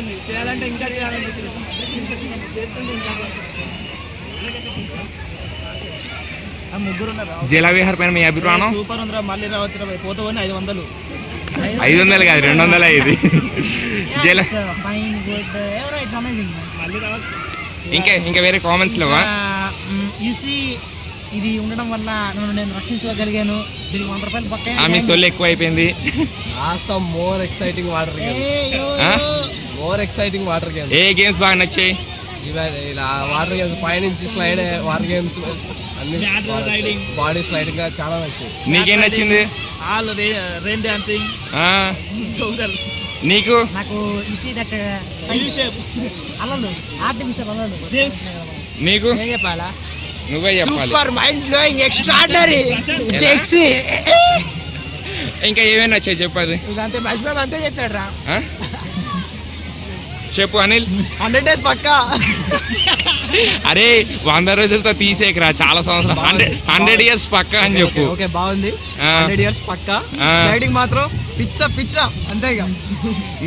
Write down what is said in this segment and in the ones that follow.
బాగుంది, చేయాలంటే ఇంకా చేయాలనిపిస్తుంది. జలవిహార్ పైన మీ అభిప్రాయం? సూపర్ ఉందిరా, మళ్ళీ రావచ్చు పోతే 500. 500 కాదు 200 ఇది. ఇంకా వేరే కామెంట్స్ లేవా? ఇది ఉండడం వల్ల నేను రక్షించగలిగాను. దీనికి 100 రూపాయలు పక్క. మీ సొల్లు ఎక్కువ అయిపోయింది. More exciting water games. ఏ గేమ్స్ బాగా నచ్చాయి? ఇలా వాటర్ గేమ్స్ పైనుంచి స్లైడ్ వాటర్ గేమ్స్ అన్ని బాడీ స్లైడింగ్ చాలా నచ్చింది. నీకేం నచ్చింది? Rain dancing. నీకు? నాకు నీకు? చెప్పాలా? నువ్వే చెప్పాలి. Super, mind blowing, extraordinary, sexy. ఇంకా ఏమేమి నచ్చాయి చెప్పది? అంతే మర్చిపోయి అంతే చెప్పాడు రా. చెప్పు అనిల్. 100 days పక్కా. అరే 100 రోజులతో తీసేకరా, చాలా సంవత్సరాలు. 100 years పక్కా అని చెప్పు. ఓకే బాగుంది. 100 years పక్కా. స్లైడింగ్ మాత్రం పిచ్చ అంతే. ఇక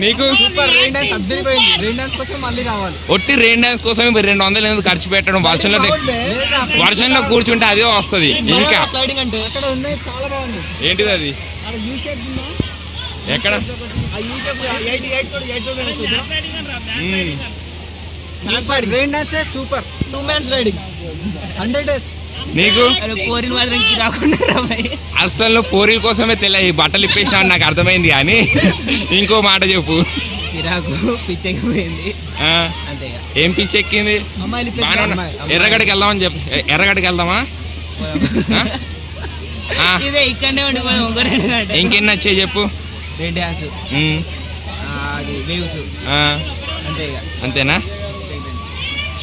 నీకు? సూపర్. రెయిన్ డాన్స్ అద్దరిపోయింది. రెయిన్ డాన్స్ కోసం మళ్ళీ రావాలి. ఒట్టి రెయిన్ డాన్స్ కోసం 200 ఎందుకు ఖర్చు పెట్టడం? వర్షంలో కూర్చుంటే అదే వస్తుంది. ఇంకా స్లైడింగ్ అంటే అక్కడ ఉన్నాయి, చాలా బాగుంది. ఏంటిది అది? ఎక్కడ? Rain dance super. 2 man's riding 100 days. నీకు? పోరిన మాత్రం రాకుండా అసలు పోరీల కోసమే తెలియదు ఈ బట్టలు ఇప్పేసిన నాకు అర్థమైంది. కానీ ఇంకో మాట చెప్పు. కిరాకు పిచ్చెక్కిపోయింది. ఏం పిచ్చెక్కింది? ఎర్రగడ్డకి వెళ్దామని చెప్పు. ఎర్రగడ్డకి వెళ్దామా? ఇదే ఇక్కడనే ఉండి. ఇంకేం నచ్చాయి చెప్పు. రెయిన్ డాన్స్, వేవ్స్, అంతేనా?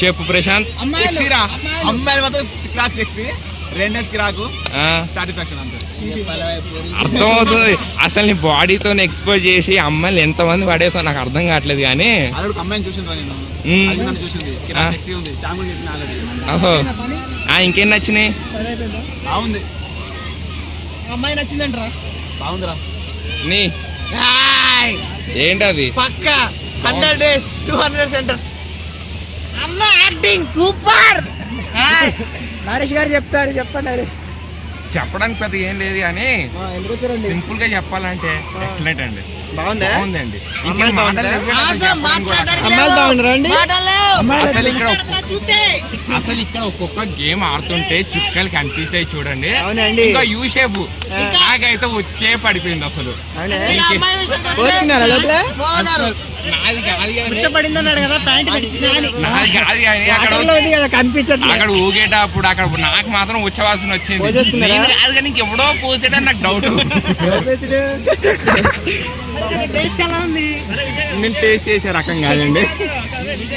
చెప్పు ప్రశాంత్. అమ్మాయిలు మాత్రం క్లాస్ రెయిన్ డాన్స్ కిరాకు సాటిస్ఫాక్షన్ అంతే. అర్థమవుతుంది. అసలు నీ బాడీతో ఎక్స్పోజ్ చేసి అమ్మాయిలు ఎంతమంది పడేసా నాకు అర్థం కావట్లేదు. కానీ ఇంకేం నచ్చినాయి? బాగుంది. అమ్మాయి నచ్చిందంటరా? బాగుందిరా. నీ ఏంటది? పక్కా 100 days 200 centers. అమ్మ యాక్టింగ్ సూపర్. నరేష్ గారు చెప్తారు, చెప్పండి. చెప్పడానికి పెద్ద ఏం లేదు కానీ సింపుల్ గా చెప్పాలంటే ఎక్సలెంట్ అండి. బాగుందండి. అసలు ఇక్కడ ఒక్కొక్క గేమ్ ఆడుతుంటే చుక్కలు కనిపించాయి చూడండి. ఇంకా యూ షేప్ నాకైతే వచ్చే పడిపోయింది అసలు. నాది కాదు కానీ అక్కడ ఊగేటప్పుడు అక్కడ నాకు మాత్రం ఉచ్చవాసన వచ్చింది. కాదు కానీ ఇంకెవడో పోసేటని నాకు డౌట్. నేను టేస్ట్ చేసే రకం కాదండి.